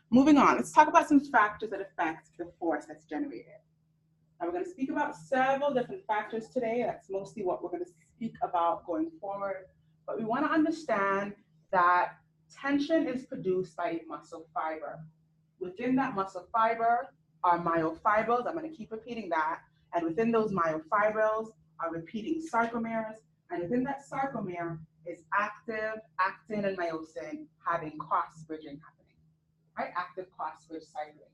Moving on, let's talk about some factors that affect the force that's generated. Now we're going to speak about several different factors today. That's mostly what we're going to speak about going forward. But we want to understand that tension is produced by a muscle fiber. Within that muscle fiber are myofibrils. I'm going to keep repeating that. And within those myofibrils are repeating sarcomeres. And within that sarcomere is active actin and myosin having cross-bridging happening, right? Active cross-bridge cycling.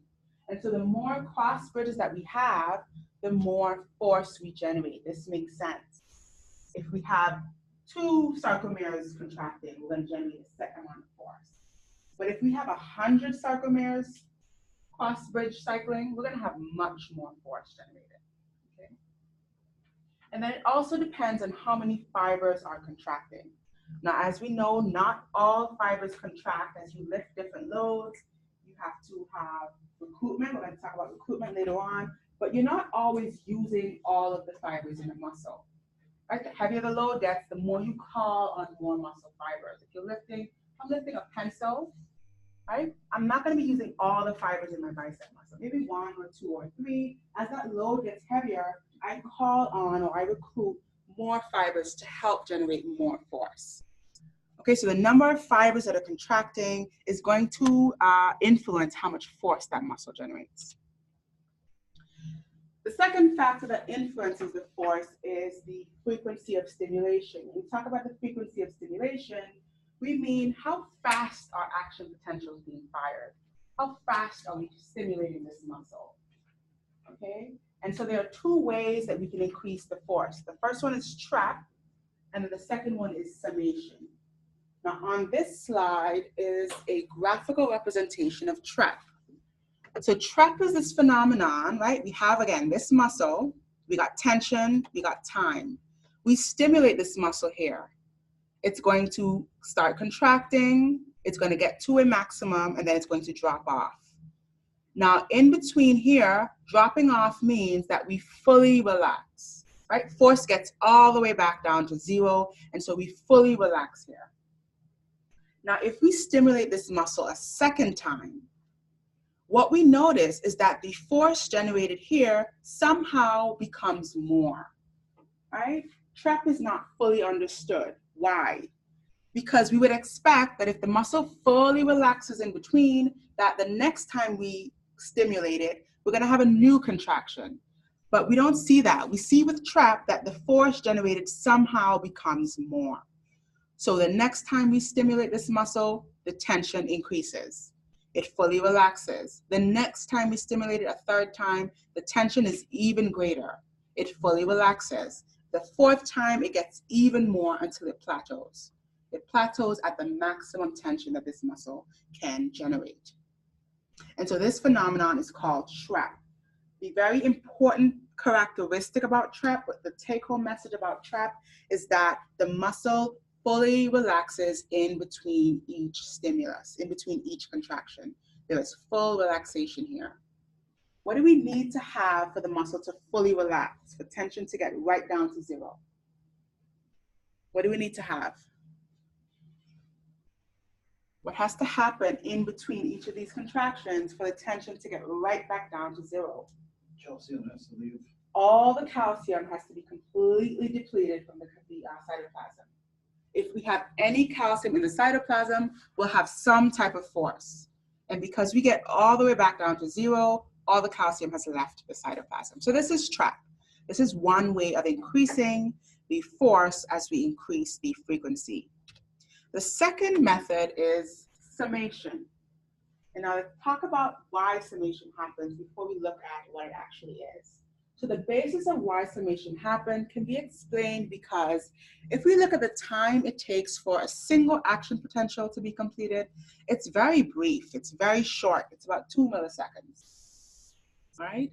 And so the more cross bridges that we have, the more force we generate. This makes sense. If we have 2 sarcomeres contracting, we're going to generate a set amount of force. But if we have 100 sarcomeres cross bridge cycling, we're going to have much more force generated. Okay? And then it also depends on how many fibers are contracting. Now, as we know, not all fibers contract as you lift different loads. You have to have recruitment. We're going to talk about recruitment later on, but you're not always using all of the fibers in the muscle. Right? The heavier the load gets, the more you call on more muscle fibers. If you're lifting, I'm lifting a pencil, right? I'm not going to be using all the fibers in my bicep muscle, maybe 1 or 2 or 3. As that load gets heavier, I call on or I recruit more fibers to help generate more force. Okay, so the number of fibers that are contracting is going to influence how much force that muscle generates. The second factor that influences the force is the frequency of stimulation. When we talk about the frequency of stimulation, we mean how fast are action potentials being fired? How fast are we stimulating this muscle? Okay, and so there are 2 ways that we can increase the force. The first one is trap, and then the second one is summation. Now on this slide is a graphical representation of trap. So trap is this phenomenon, right? We have, again, this muscle, we got tension, we got time. We stimulate this muscle here. It's going to start contracting, it's going to get to a maximum, and then it's going to drop off. Now, in between here, dropping off means that we fully relax, right? Force gets all the way back down to 0, and so we fully relax here. Now, if we stimulate this muscle a second time, what we notice is that the force generated here somehow becomes more, right? Trap is not fully understood. Why? Because we would expect that if the muscle fully relaxes in between, that the next time we stimulate it, we're going to have a new contraction. But we don't see that. We see with trap that the force generated somehow becomes more. So the next time we stimulate this muscle, the tension increases. It fully relaxes. The next time we stimulate it a third time, the tension is even greater. It fully relaxes. The 4th time, it gets even more until it plateaus. It plateaus at the maximum tension that this muscle can generate. And so this phenomenon is called trap. The very important characteristic about trap, the take-home message about trap, is that the muscle fully relaxes in between each stimulus, in between each contraction. There is full relaxation here. What do we need to have for the muscle to fully relax, for tension to get right down to 0? What do we need to have? What has to happen in between each of these contractions for the tension to get right back down to 0? Calcium has to leave. All the calcium has to be completely depleted from the cytoplasm. If we have any calcium in the cytoplasm, we'll have some type of force. And because we get all the way back down to 0, all the calcium has left the cytoplasm. So this is trap. This is one way of increasing the force as we increase the frequency. The second method is summation. And I'll talk about why summation happens before we look at what it actually is. So the basis of why summation happens can be explained because if we look at the time it takes for a single action potential to be completed, it's very brief, it's very short, it's about 2 milliseconds, right?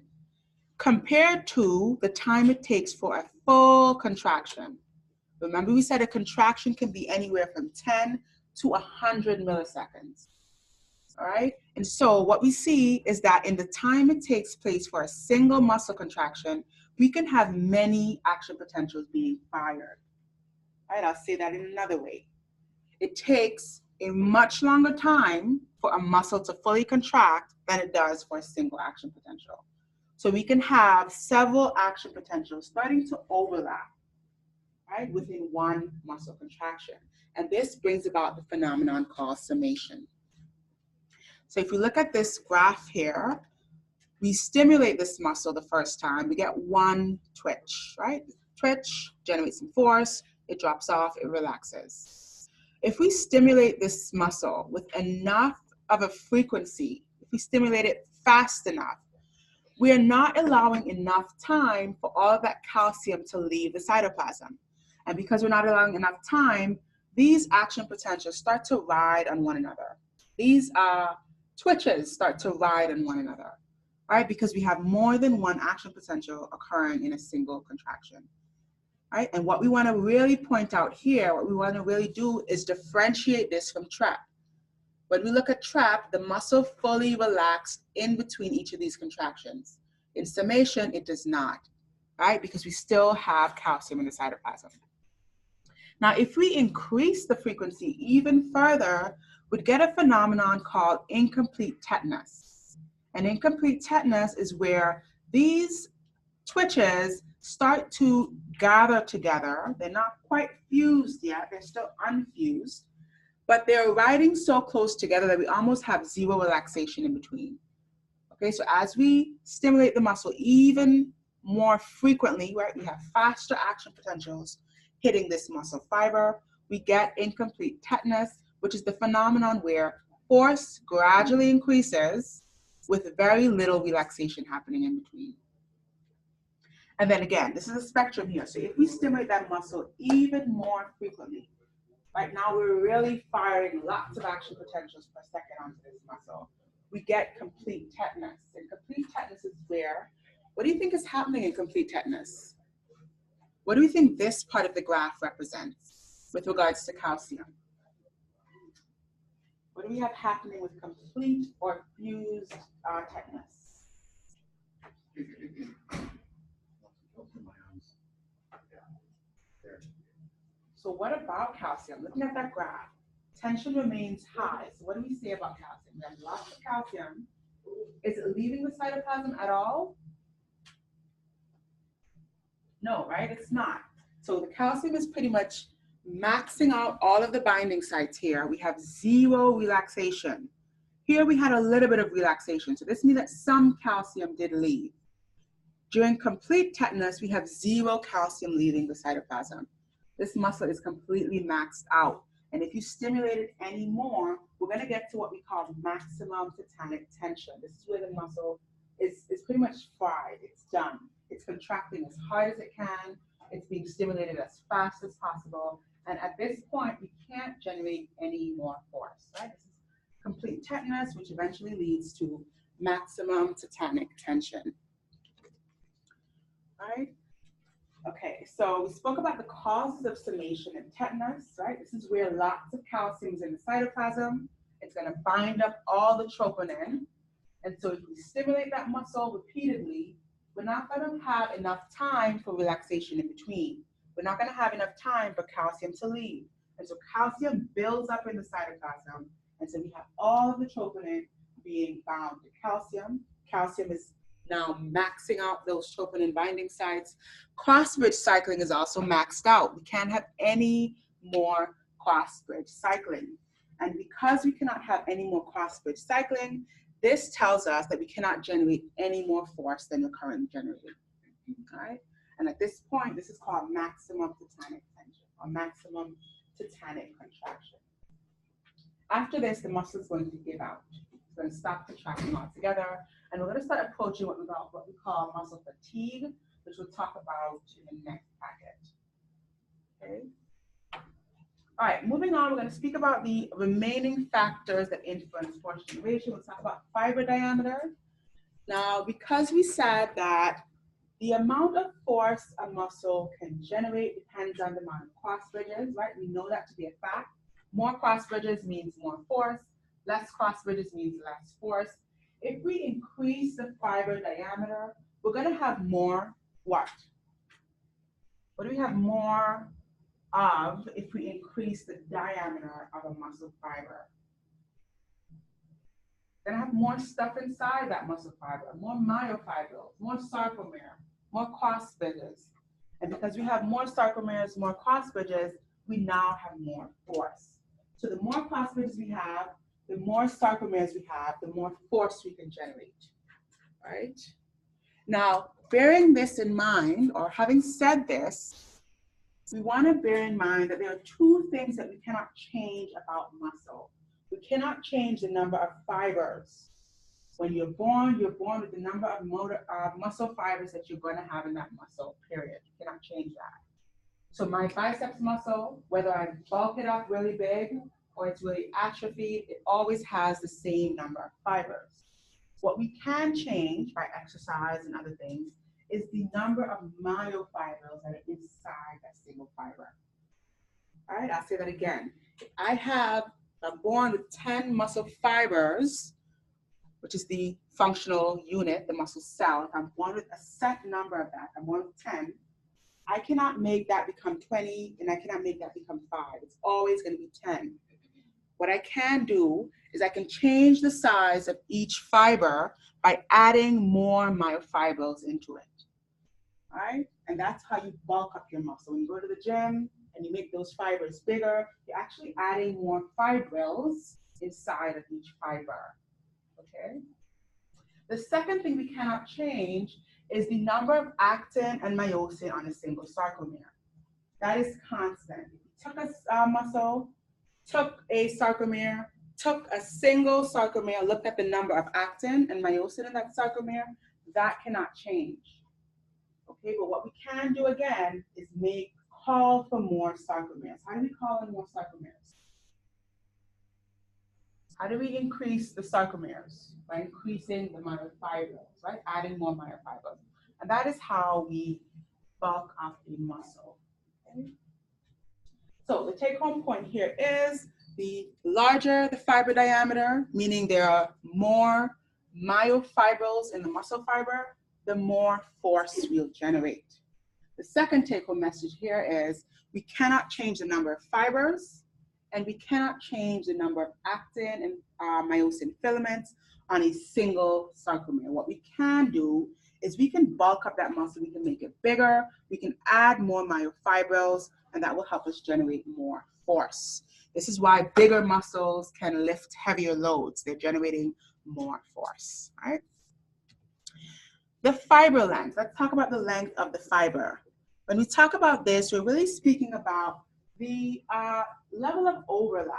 Compared to the time it takes for a full contraction. Remember we said a contraction can be anywhere from 10 to 100 milliseconds. All right, and so what we see is that in the time it takes place for a single muscle contraction, we can have many action potentials being fired. All right, I'll say that in another way. It takes a much longer time for a muscle to fully contract than it does for a single action potential. So we can have several action potentials starting to overlap, right, within one muscle contraction. And this brings about the phenomenon called summation. So if you look at this graph here, we stimulate this muscle the first time, we get one twitch, right? Twitch generates some force, it drops off, it relaxes. If we stimulate this muscle with enough of a frequency, if we stimulate it fast enough, we are not allowing enough time for all of that calcium to leave the cytoplasm. And because we're not allowing enough time, these action potentials start to ride on one another. These twitches start to ride on one another, right? Because we have more than one action potential occurring in a single contraction, right? And what we want to really point out here, what we want to really do is differentiate this from trap. When we look at trap, the muscle fully relaxed in between each of these contractions. In summation, it does not, right? Because we still have calcium in the cytoplasm. Now, if we increase the frequency even further, we'd get a phenomenon called incomplete tetanus. And incomplete tetanus is where these twitches start to gather together. They're not quite fused yet, they're still unfused, but they're riding so close together that we almost have zero relaxation in between. Okay, so as we stimulate the muscle even more frequently, right, we have faster action potentials hitting this muscle fiber, we get incomplete tetanus, which is the phenomenon where force gradually increases with very little relaxation happening in between. And then again, this is a spectrum here. So if we stimulate that muscle even more frequently, right now we're really firing lots of action potentials per second onto this muscle, we get complete tetanus. And complete tetanus is where, what do you think is happening in complete tetanus? What do we think this part of the graph represents with regards to calcium? What do we have happening with complete or fused tetanus? So what about calcium? Looking at that graph, tension remains high. So what do we say about calcium? We have lots of calcium. Is it leaving the cytoplasm at all? No, right? It's not. So the calcium is pretty much maxing out all of the binding sites here. We have zero relaxation. Here we had a little bit of relaxation. So this means that some calcium did leave. During complete tetanus, we have zero calcium leaving the cytoplasm. This muscle is completely maxed out. And if you stimulate it anymore, we're going to get to what we call maximum tetanic tension. This is where the muscle is pretty much fried. It's done. It's contracting as hard as it can. It's being stimulated as fast as possible. And at this point, we can't generate any more force, right? This is complete tetanus, which eventually leads to maximum tetanic tension. Right? Okay, so we spoke about the causes of summation and tetanus, right? This is where lots of calcium is in the cytoplasm. It's going to bind up all the troponin. And so if we stimulate that muscle repeatedly, we're not going to have enough time for relaxation in between. We're not going to have enough time for calcium to leave. And so calcium builds up in the cytoplasm. And so we have all of the troponin being bound to calcium. Calcium is now maxing out those troponin binding sites. Cross-bridge cycling is also maxed out. We can't have any more cross-bridge cycling. And because we cannot have any more cross-bridge cycling, this tells us that we cannot generate any more force than we're currently generating. All right? And at this point, this is called maximum tetanic tension or maximum tetanic contraction. After this, the muscle is going to give out. It's going to stop contracting altogether. And we're going to start approaching what we call muscle fatigue, which we'll talk about in the next packet. Okay. All right, moving on, we're going to speak about the remaining factors that influence force generation. We'll talk about fiber diameter. Now, because we said that the amount of force a muscle can generate depends on the amount of cross bridges, right? We know that to be a fact. More cross bridges means more force. Less cross bridges means less force. If we increase the fiber diameter, we're going to have more what? What do we have more of if we increase the diameter of a muscle fiber? Then I have more stuff inside that muscle fiber, more myofibrils, more sarcomere, more cross bridges. And because we have more sarcomeres, more cross bridges, we now have more force. So the more cross bridges we have, the more sarcomeres we have, the more force we can generate, right? Now, bearing this in mind, or having said this, we want to bear in mind that there are two things that we cannot change about muscle. We cannot change the number of fibers. When you're born with the number of muscle fibers that you're going to have in that muscle, period. You cannot change that. So my biceps muscle, whether I bulk it up really big or it's really atrophied, it always has the same number of fibers. What we can change by exercise and other things is the number of myofibrils that are inside that single fiber. All right, I'll say that again. If I'm born with 10 muscle fibers, which is the functional unit, the muscle cell. If I'm born with a set number of that, I'm born with 10, I cannot make that become 20, and I cannot make that become 5. It's always going to be 10. What I can do is I can change the size of each fiber by adding more myofibrils into it. All right? And that's how you bulk up your muscle. When you go to the gym and you make those fibers bigger, you're actually adding more fibrils inside of each fiber. Okay? The second thing we cannot change is the number of actin and myosin on a single sarcomere. That is constant. If you took a muscle, took a sarcomere, took a single sarcomere, looked at the number of actin and myosin in that sarcomere, that cannot change. Okay, but what we can do again is call for more sarcomeres. How do we call in more sarcomeres? How do we increase the sarcomeres? By increasing the myofibrils, right? Adding more myofibrils. And that is how we bulk up a muscle. Okay? So the take-home point here is the larger the fiber diameter, meaning there are more myofibrils in the muscle fiber, the more force we'll generate. The second take-home message here is we cannot change the number of fibers, and we cannot change the number of actin and myosin filaments on a single sarcomere. What we can do is we can bulk up that muscle, we can make it bigger, we can add more myofibrils, and that will help us generate more force. This is why bigger muscles can lift heavier loads. They're generating more force, right? The fiber length. Let's talk about the length of the fiber. When we talk about this, we're really speaking about the level of overlap,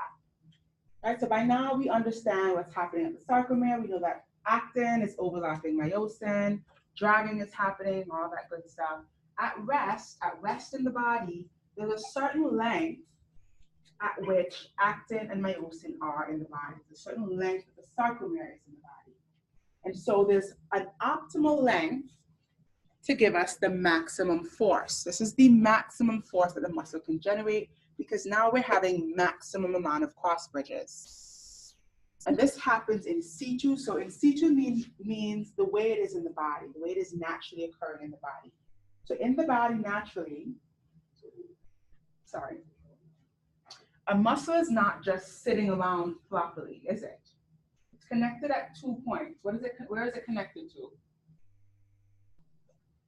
right? So by now we understand what's happening at the sarcomere. We know that actin is overlapping myosin, dragging is happening, all that good stuff. At rest in the body, there's a certain length at which actin and myosin are in the body. There's a certain length that the sarcomere is in the body. And so there's an optimal length to give us the maximum force. This is the maximum force that the muscle can generate because now we're having maximum amount of cross bridges. And this happens in situ. So in situ means the way it is in the body, the way it is naturally occurring in the body. So in the body naturally, a muscle is not just sitting around floppily, is it? It's connected at 2 points. Where is it connected to?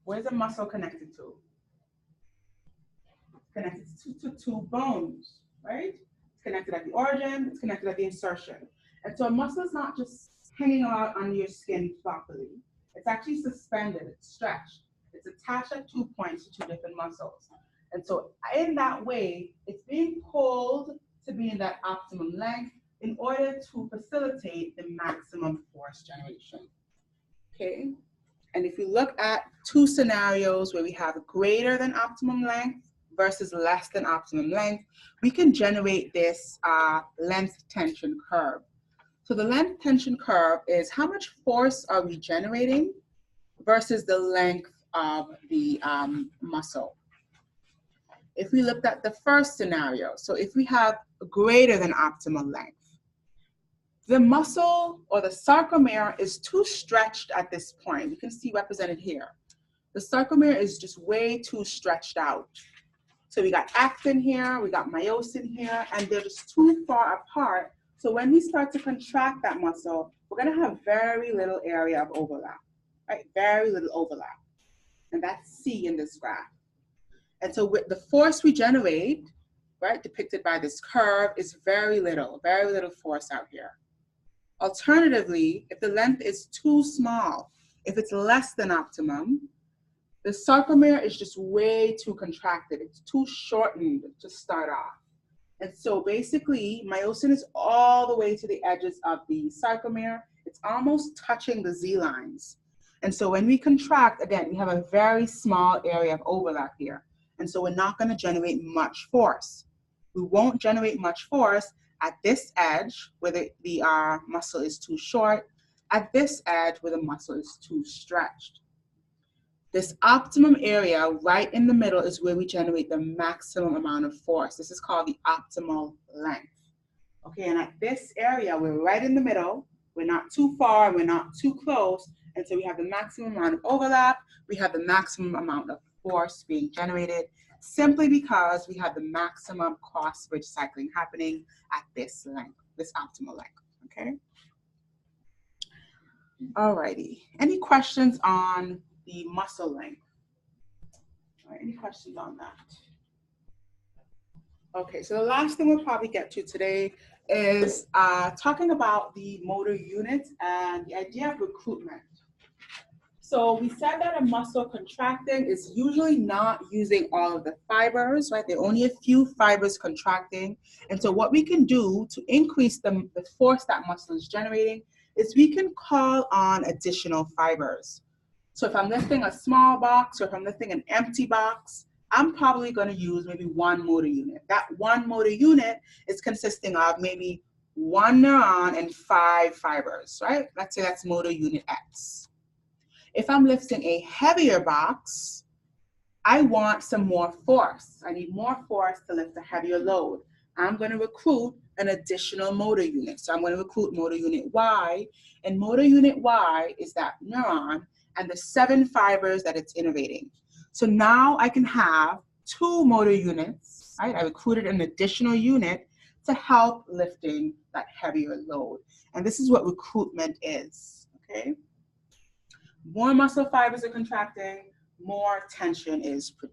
Where's a muscle connected to? It's connected to 2 bones, right? It's connected at the origin, it's connected at the insertion. And so a muscle is not just hanging out under your skin floppily. It's actually suspended, it's stretched. It's attached at 2 points to 2 different muscles. And so in that way, it's being pulled to be in that optimum length in order to facilitate the maximum force generation, okay? And if you look at 2 scenarios where we have greater than optimum length versus less than optimum length, we can generate this length tension curve. So the length tension curve is how much force are we generating versus the length of the muscle. If we looked at the first scenario, so if we have greater than optimal length, the muscle or the sarcomere is too stretched at this point. You can see represented here. The sarcomere is just way too stretched out. So we got actin here, we got myosin here, and they're just too far apart. So when we start to contract that muscle, we're gonna have very little area of overlap, right? Very little overlap. And that's C in this graph. And so with the force we generate, right, depicted by this curve, is very little force out here. Alternatively, if the length is too small, if it's less than optimum, the sarcomere is just way too contracted. It's too shortened to start off. And so basically, myosin is all the way to the edges of the sarcomere. It's almost touching the Z lines. And so when we contract, again, we have a very small area of overlap here. And so we're not going to generate much force. We won't generate much force at this edge where the muscle is too short, at this edge where the muscle is too stretched. This optimum area right in the middle is where we generate the maximum amount of force. This is called the optimal length. Okay, and at this area, we're right in the middle. We're not too far, we're not too close. And so we have the maximum amount of overlap. We have the maximum amount of force being generated simply because we have the maximum cross-bridge cycling happening at this length, this optimal length, okay? Alrighty, any questions on the muscle length? All right, any questions on that? Okay, so the last thing we'll probably get to today is talking about the motor units and the idea of recruitment. So we said that a muscle contracting is usually not using all of the fibers, right? There are only a few fibers contracting. And so what we can do to increase the force that muscle is generating is we can call on additional fibers. So if I'm lifting a small box or if I'm lifting an empty box, I'm probably going to use maybe one motor unit. That one motor unit is consisting of maybe one neuron and 5 fibers, right? Let's say that's motor unit X. If I'm lifting a heavier box, I want some more force. I need more force to lift a heavier load. I'm going to recruit an additional motor unit. So I'm going to recruit motor unit Y, and motor unit Y is that neuron and the 7 fibers that it's innervating. So now I can have 2 motor units, right? I recruited an additional unit to help lifting that heavier load. And this is what recruitment is, okay? More muscle fibers are contracting, more tension is produced.